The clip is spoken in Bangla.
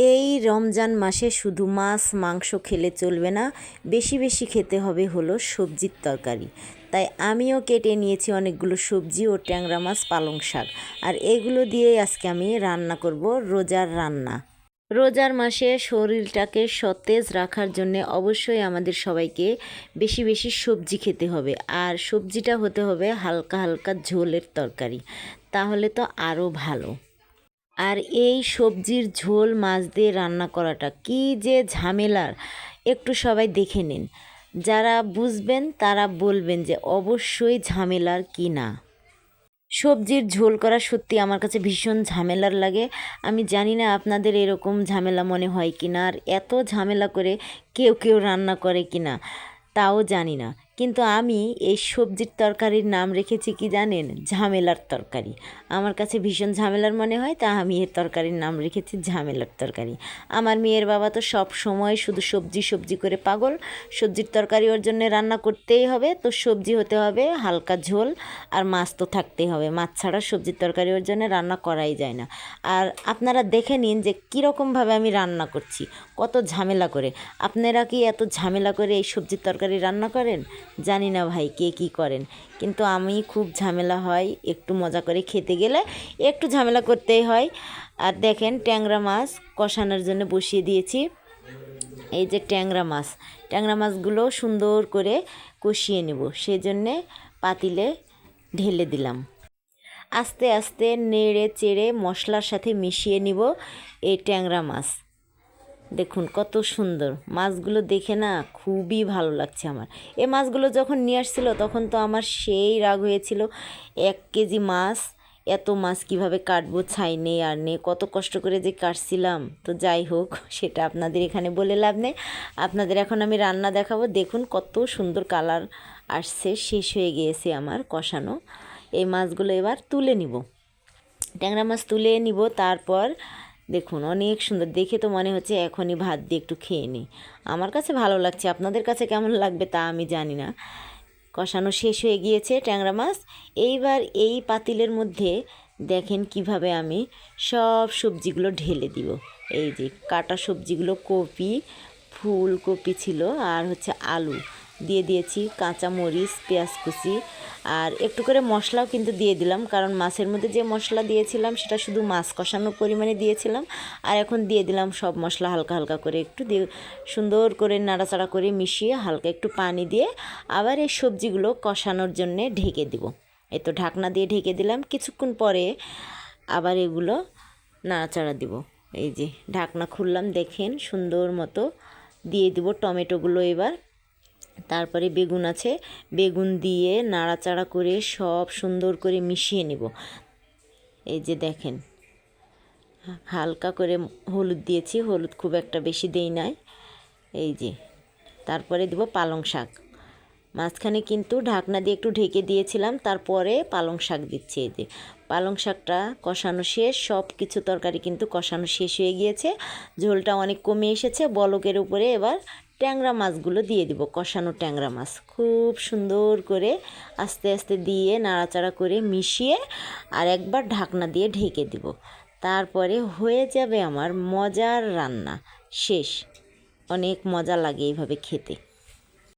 এই রমজান মাসে শুধু মাছ মাংস খেলে চলবে না, বেশি বেশি খেতে হবে হলো সবজির তরকারি। তাই আমিও কেটে নিয়েছি অনেকগুলো সবজি ও ট্যাংরা মাছ, পালং শাক, আর এগুলো দিয়েই আজকে আমি রান্না করব রোজার রান্না। রোজার মাসে শরীরটাকে সতেজ রাখার জন্য অবশ্যই আমাদের সবাইকে বেশি বেশি সবজি খেতে হবে, আর সবজিটা হতে হবে হালকা হালকা ঝোলের তরকারি, তাহলে তো আরও ভালো। আর এই সবজির ঝোল মাছ দিয়ে রান্না করাটা কী যে ঝামেলার, একটু সবাই দেখে নিন। যারা বুঝবেন তারা বলবেন যে অবশ্যই ঝামেলার কি না। সবজির ঝোল করা সত্যি আমার কাছে ভীষণ ঝামেলার লাগে। আমি জানি না আপনাদের এরকম ঝামেলা মনে হয় কি না, আর এত ঝামেলা করে কেউ কেউ রান্না করে কি না তাও জানি না। কিন্তু আমি এই সবজির তরকারির নাম রেখেছি কি জানেন? ঝামেলার তরকারি। আমার কাছে ভীষণ ঝামেলার মনে হয়, তা আমি এর তরকারির নাম রেখেছি ঝামেলার তরকারি। আমার মেয়ের বাবা তো সব সময় শুধু সবজি সবজি করে পাগল। সবজির তরকারি ওর জন্য রান্না করতেই হবে, তো সবজি হতে হবে হালকা ঝোল, আর মাছ তো থাকতেই হবে। মাছ ছাড়া সবজির তরকারি ওর জন্য রান্না করাই যায় না। আর আপনারা দেখে নিন যে কীরকমভাবে আমি রান্না করছি, কত ঝামেলা করে। আপনারা কি এত ঝামেলা করে এই সবজির তরকারি রান্না করেন? জানি না ভাই কে কী করেন, কিন্তু আমি খুব ঝামেলা হয়। একটু মজা করে খেতে গেলে একটু ঝামেলা করতেই হয়। আর দেখেন ট্যাংরা মাছ কষানোর জন্য বসিয়ে দিয়েছি। এই যে ট্যাংরা মাছগুলো সুন্দর করে কষিয়ে নেব, সেজন্যে পাতিলে ঢেলে দিলাম। আস্তে আস্তে নেড়ে চেড়ে মশলার সাথে মিশিয়ে নিব এই ট্যাংরা মাছ। দেখুন কত সুন্দর মাছগুলো, দেখে না খুবই ভালো লাগছে আমার। এই মাছগুলো যখন নিয়ে আসছিল তখন তো আমার সেই রাগ হয়েছিল। 1 কেজি মাছ, এত মাছ কিভাবে কাটবো, ছাই নেই আর নেই, কত কষ্ট করে যে কাটছিলাম। তো যাই হোক, সেটা আপনাদের এখানে বলে লাভ নেই। আপনাদের এখন আমি রান্না দেখাবো। দেখুন কত সুন্দর কালার আসছে, শেষ হয়ে গিয়েছে আমার কষানো। এই মাছগুলো এবার তুলে নিব, ট্যাংরা মাছ তুলে নিব। তারপর দেখুন অনেক সুন্দর, দেখে তো মনে হচ্ছে এখনই ভাত দিয়ে একটু খেয়ে নিই। আমার কাছে ভালো লাগছে, আপনাদের কাছে কেমন লাগবে তা আমি জানি না। কষানো শেষ হয়ে গিয়েছে ট্যাংরা মাছ। এইবার এই পাতিলের মধ্যে দেখেন কিভাবে আমি সব সবজিগুলো ঢেলে দিব। এই যে কাটা সবজিগুলো, কপি, ফুলকপি ছিল, আর হচ্ছে আলু দিয়ে দিয়েছি, কাঁচা মরিচ, পেঁয়াজ কুচি, আর একটু করে মশলাও কিন্তু দিয়ে দিলাম, কারণ মাছের মধ্যে যে মশলা দিয়েছিলাম সেটা শুধু মাছ কষানোর পরিমাণে দিয়েছিলাম। আর এখন দিয়ে দিলাম সব মশলা হালকা হালকা করে একটু দিয়ে সুন্দর করে নাড়াচাড়া করে মিশিয়ে হালকা একটু পানি দিয়ে আবার এই সবজিগুলো কষানোর জন্যে ঢেকে দিব। এই তো ঢাকনা দিয়ে ঢেকে দিলাম। কিছুক্ষণ পরে আবার এগুলো নাড়াচাড়া দিব। এই যে ঢাকনা খুললাম, দেখেন সুন্দর মতো দিয়ে দিব টমেটোগুলো এবার। তারপরে বেগুন আছে, বেগুন দিয়ে নাড়াচাড়া করে সব সুন্দর করে মিশিয়ে নিব। এই যে দেখেন হালকা করে হলুদ দিয়েছি, হলুদ খুব একটা বেশি দেই নাই। এই যে তারপরে দিব পালং শাক। মাঝখানে কিন্তু ঢাকনা দিয়ে একটু ঢেকে দিয়েছিলাম, তারপরে পালং শাক দিচ্ছি। এই যে পালং শাকটা কষানো শেষ, সব কিছু তরকারি কিন্তু কষানো শেষ হয়ে গিয়েছে, ঝোলটা অনেক কমে এসেছে। বলকের উপরে এবার ট্যাংরা মাছগুলো দিয়ে দিব, কষানো ট্যাংরা মাছ খুব সুন্দর করে আস্তে আস্তে দিয়ে নাড়াচাড়া করে মিশিয়ে আর একবার ঢাকনা দিয়ে ঢেকে দিব। তারপরে হয়ে যাবে আমার মজার রান্না শেষ। অনেক মজা লাগে এইভাবে খেতে।